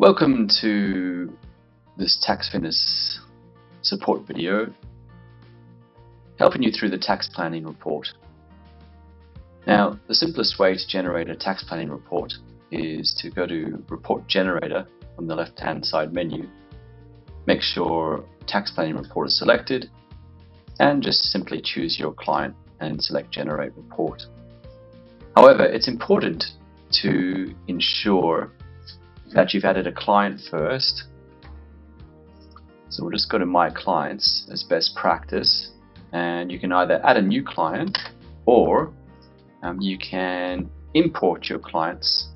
Welcome to this tax fitness support video, helping you through the tax planning report. Now, the simplest way to generate a tax planning report is to go to Report Generator on the left-hand side menu, make sure Tax Planning Report is selected, and just simply choose your client and select Generate Report. However, it's important to ensure that you've added a client first. So we'll just go to My Clients as best practice, and you can either add a new client or you can import your clients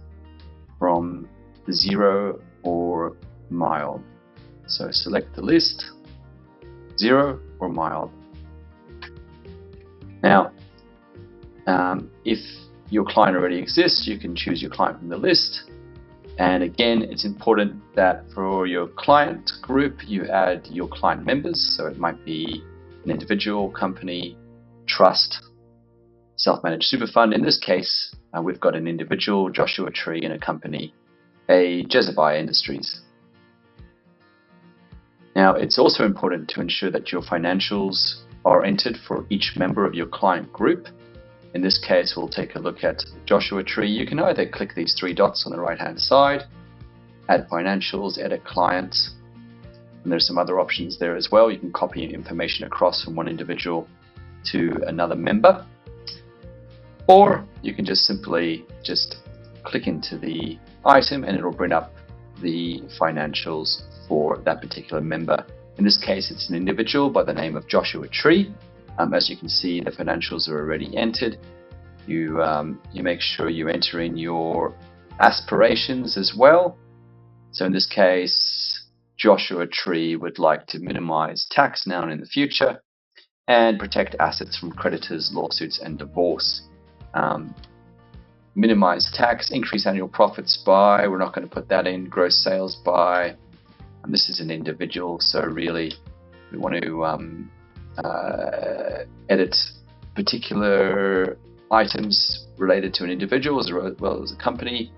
from Xero or Mild. So select the list, Xero or Mild. Now, if your client already exists, you can choose your client from the list. And again, it's important that for your client group, you add your client members. So it might be an individual, company, trust, self-managed super fund. In this case, we've got an individual, Joshua Tree, and a company, Jezebel Industries. Now, it's also important to ensure that your financials are entered for each member of your client group. In this case, we'll take a look at Joshua Tree. You can either click these three dots on the right-hand side, add financials, edit clients, and there's some other options there as well. You can copy information across from one individual to another member, or you can just simply click into the item and it'll bring up the financials for that particular member. In this case, it's an individual by the name of Joshua Tree. As you can see, the financials are already entered. You make sure you enter in your aspirations as well. So in this case, Joshua Tree would like to minimize tax now and in the future and protect assets from creditors, lawsuits, and divorce. Minimize tax, increase annual profits by, we're not going to put that in, gross sales by, and this is an individual, so really we want to edit particular items related to an individual as well as a company.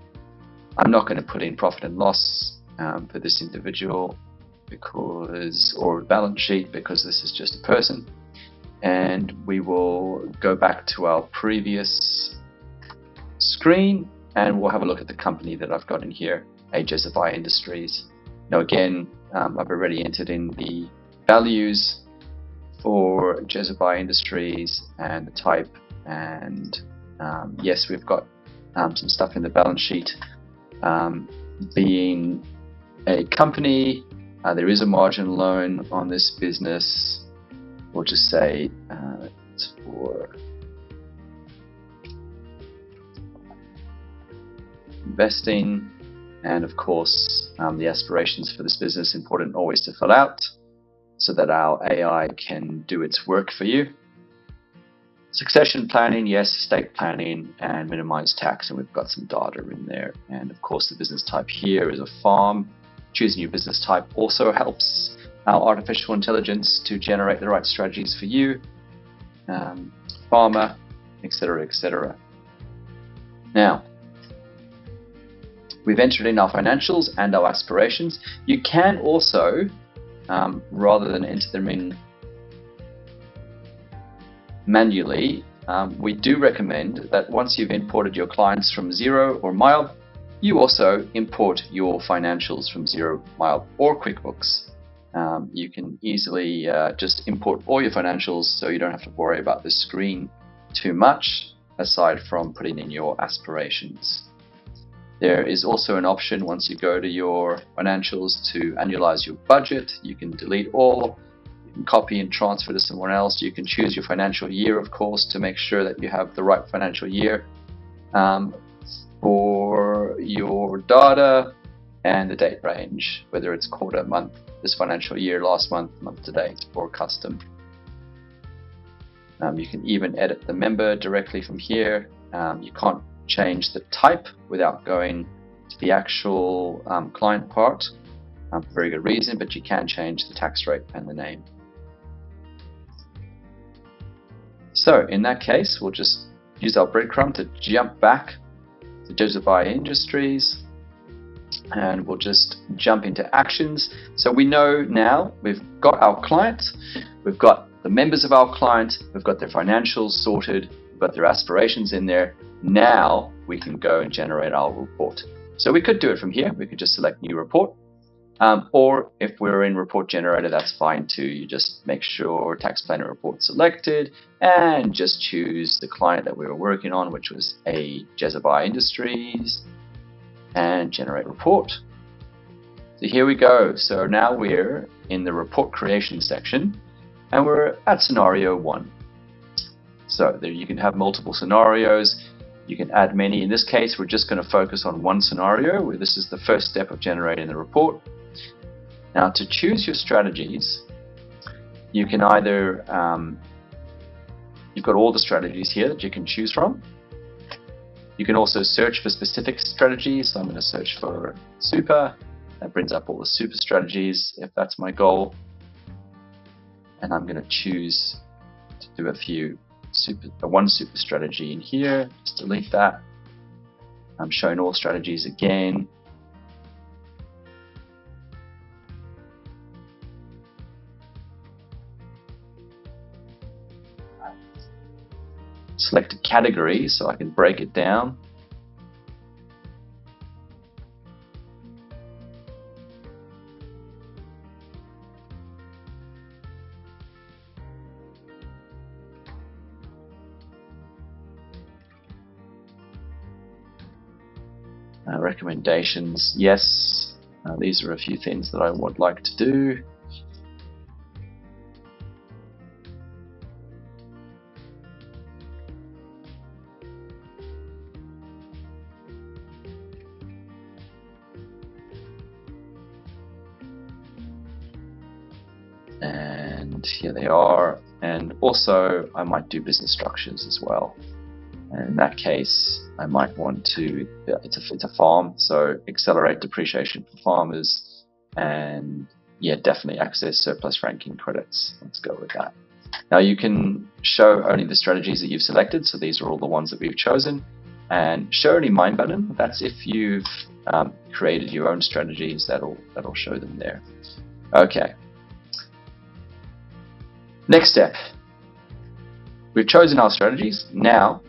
I'm not going to put in profit and loss for this individual or balance sheet because this is just a person. And we will go back to our previous screen and we'll have a look at the company that I've got in here, Jezebel Industries. Now again, I've already entered in the values for Jezebel Industries and the type, and yes, we've got some stuff in the balance sheet. Being a company, there is a margin loan on this business. We'll just say it's for investing, and of course the aspirations for this business, important always to fill out so that our AI can do its work for you. Succession planning, yes, estate planning, and minimize tax, and we've got some data in there. And of course the business type here is a farm. Choosing your business type also helps our artificial intelligence to generate the right strategies for you, farmer, etc., etc. Now, we've entered in our financials and our aspirations. You can also, rather than enter them in manually, we do recommend that once you've imported your clients from Xero or Mild, you also import your financials from Xero, Mild, or QuickBooks. You can easily just import all your financials so you don't have to worry about the screen too much, aside from putting in your aspirations. There is also an option once you go to your financials to annualize your budget. You can delete all, you can copy and transfer to someone else. You can choose your financial year, of course, to make sure that you have the right financial year for your data and the date range, whether it's quarter, month, this financial year, last month, month to date, or custom. You can even edit the member directly from here. You can't change the type without going to the actual client part for very good reason, but you can change the tax rate and the name. So in that case, we'll just use our breadcrumb to jump back to Jezebel Industries, and we'll just jump into actions. So we know now we've got our client, we've got the members of our client, we've got their financials sorted, we've got their aspirations in there. Now we can go and generate our report. So we could do it from here. We could just select new report. Or if we're in report generator, that's fine too. You just make sure tax planner report selected and just choose the client that we were working on, which was Jezebel Industries, and generate report. So here we go. So now we're in the report creation section and we're at scenario 1. So there you can have multiple scenarios. You can add many. In this case, we're just going to focus on one scenario where this is the first step of generating the report. Now, to choose your strategies, you can either, you've got all the strategies here that you can choose from. You can also search for specific strategies. So I'm going to search for super. That brings up all the super strategies if that's my goal. And I'm going to choose to do one super strategy in here. Just delete that. I'm showing all strategies again. Select a category so I can break it down. Recommendations, yes. These are a few things that I would like to do. And here they are. And also I might do business structures as well. And in that case, I might want to, it's a farm, so accelerate depreciation for farmers, and yeah, definitely access surplus franking credits. Let's go with that. Now you can show only the strategies that you've selected, so these are all the ones that we've chosen, and show only mine button. That's if you've created your own strategies, that'll show them there. Okay. Next step. We've chosen our strategies. Now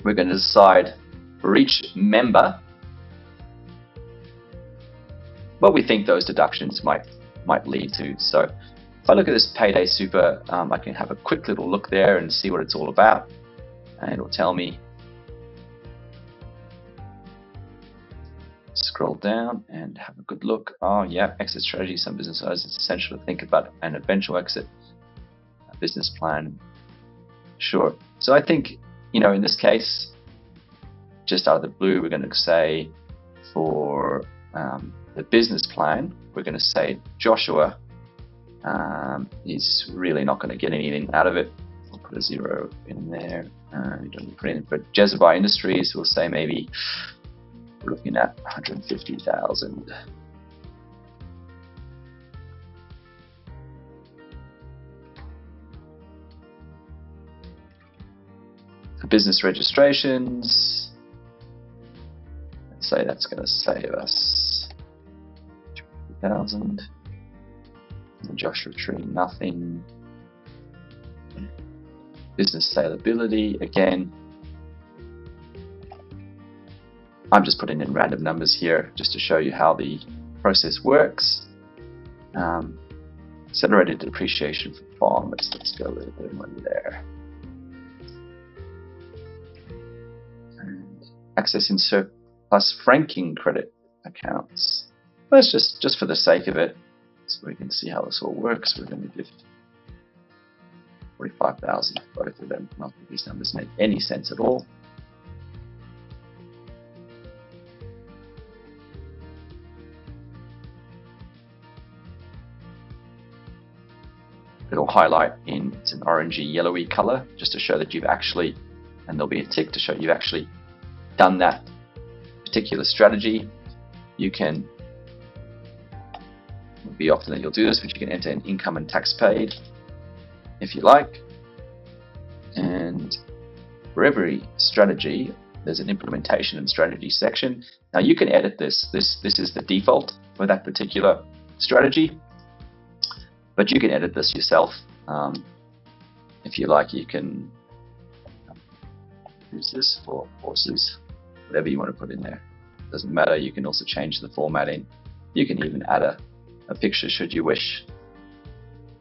we're going to decide for each member what we think those deductions might lead to. So if I look at this Payday Super, I can have a quick little look there and see what it's all about, and it'll tell me. Scroll down and have a good look. Oh yeah, exit strategy. Some business owners, it's essential to think about an eventual exit, a business plan. Sure. So I think, in this case, just out of the blue, we're going to say for the business plan, we're going to say Joshua is really not going to get anything out of it. We'll put a 0 in there. We don't put in, but Jezebel Industries, we'll say maybe we're looking at 150,000. For business registrations, let's say that's going to save us 20,000. Joshua Tree, nothing. Business saleability, again, I'm just putting in random numbers here just to show you how the process works. Accelerated depreciation for farmers, let's go with a one there. And accessing surplus franking credit accounts. Let's just for the sake of it, so we can see how this all works, we're going to give 45,000 for both of them. Not that these numbers make any sense at all. It'll highlight it's an orangey yellowy color just to show that you've actually, and there'll be a tick to show you've actually done that particular strategy. You can, it will be often that you'll do this, but you can enter in income and tax paid if you like. And for every strategy, there's an implementation and strategy section. Now you can edit this. This is the default for that particular strategy, but you can edit this yourself. If you like, you can use this for courses, whatever you want to put in there. Doesn't matter. You can also change the formatting. You can even add a picture should you wish.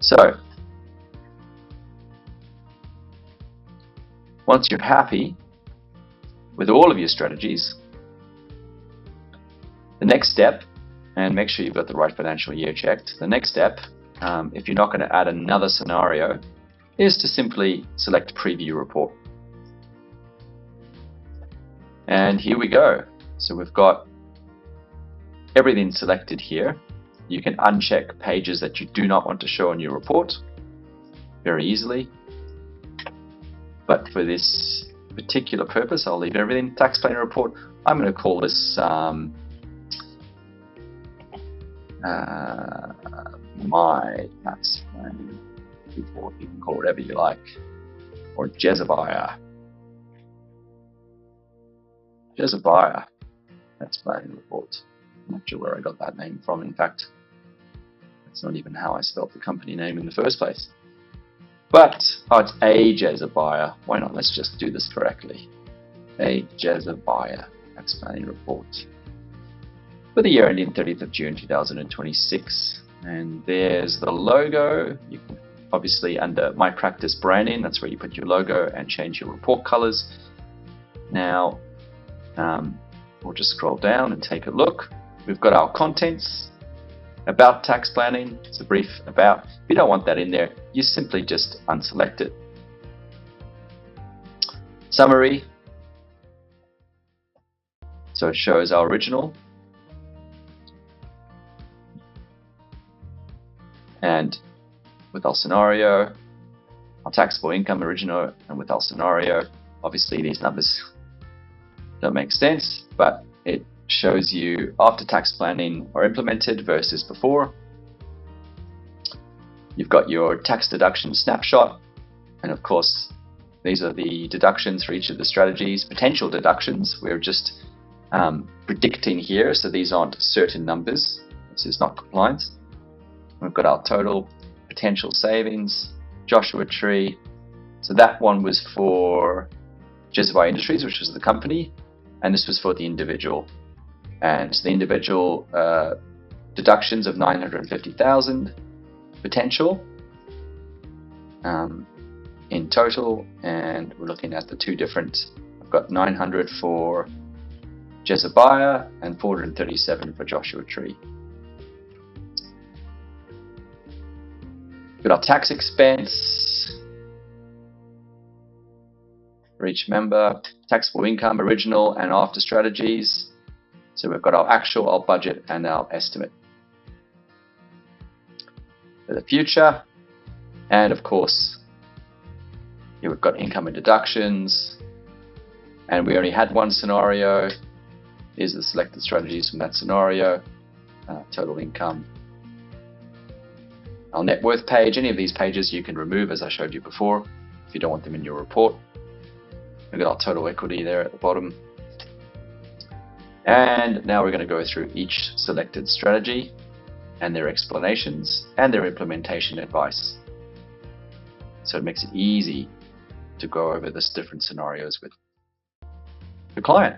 So once you're happy with all of your strategies, the next step, and make sure you've got the right financial year checked, the next step, if you're not going to add another scenario, is to simply select Preview Report. And here we go. So we've got everything selected here. You can uncheck pages that you do not want to show on your report very easily. But for this particular purpose, I'll leave everything. Tax planning report, I'm going to call this my tax planning report. You can call it whatever you like. Or Jezebaiah tax planning report. I'm not sure where I got that name from. In fact, that's not even how I spelled the company name in the first place. But, it's a Jezebaiah. Why not? Let's just do this correctly. A Jezebaiah tax planning report for the year ending 30th of June 2026. And there's the logo. You can obviously under My Practice Branding, that's where you put your logo and change your report colors. Now, we'll just scroll down and take a look. We've got our contents. About tax planning, it's a brief about. If you don't want that in there, you simply just unselect it. Summary. So it shows our original. And with our scenario, our taxable income original, and with our scenario, obviously these numbers don't make sense, but it shows you after tax planning are implemented versus before. You've got your tax deduction snapshot, and of course these are the deductions for each of the strategies. Potential deductions, we're just predicting here, so these aren't certain numbers. This is not compliance. We've got our total potential savings, Joshua Tree. So that one was for Jezebaiah Industries, which was the company, and this was for the individual. And the individual deductions of 950,000 potential in total, and we're looking at the two different. I've got 900 for Jezebaiah and 437 for Joshua Tree. Got our tax expense for each member, taxable income, original and after strategies. So we've got our actual, our budget, and our estimate for the future. And of course, here we've got income and deductions. And we only had one scenario. Here's the selected strategies from that scenario. Total income. Our net worth page. Any of these pages you can remove, as I showed you before, if you don't want them in your report. We've got our total equity there at the bottom. And now we're going to go through each selected strategy and their explanations and their implementation advice. So it makes it easy to go over this different scenarios with the client.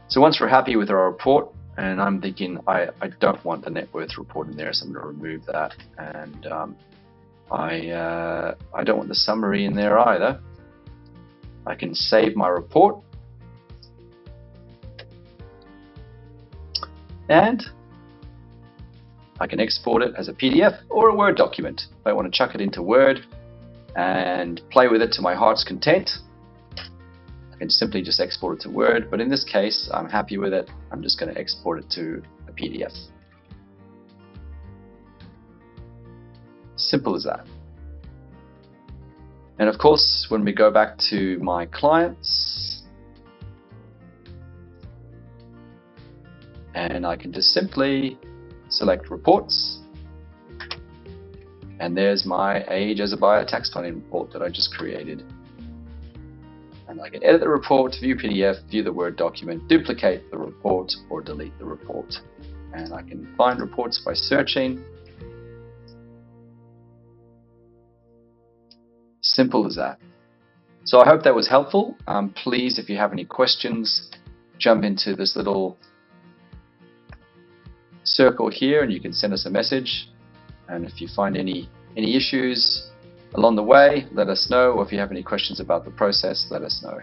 So once we're happy with our report, and I'm thinking I don't want the net worth report in there, so I'm going to remove that. And I don't want the summary in there either. I can save my report. And I can export it as a PDF or a Word document. If I want to chuck it into Word and play with it to my heart's content, I can simply just export it to Word. But in this case, I'm happy with it. I'm just going to export it to a PDF. Simple as that. And of course, when we go back to my clients, and I can just simply select reports, and there's my A Jezebaiah tax planning report that I just created. And I can edit the report, view PDF, view the Word document, duplicate the report, or delete the report. And I can find reports by searching. Simple as that. So I hope that was helpful. Please, if you have any questions, jump into this little circle here and you can send us a message. And if you find any issues along the way, let us know. Or if you have any questions about the process, let us know.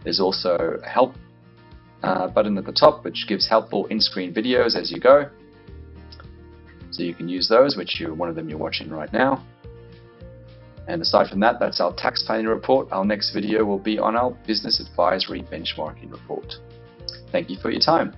There's also a help button at the top, which gives helpful in-screen videos as you go. So you can use those, which one of them you're watching right now. And aside from that, that's our tax planning report. Our next video will be on our business advisory benchmarking report. Thank you for your time.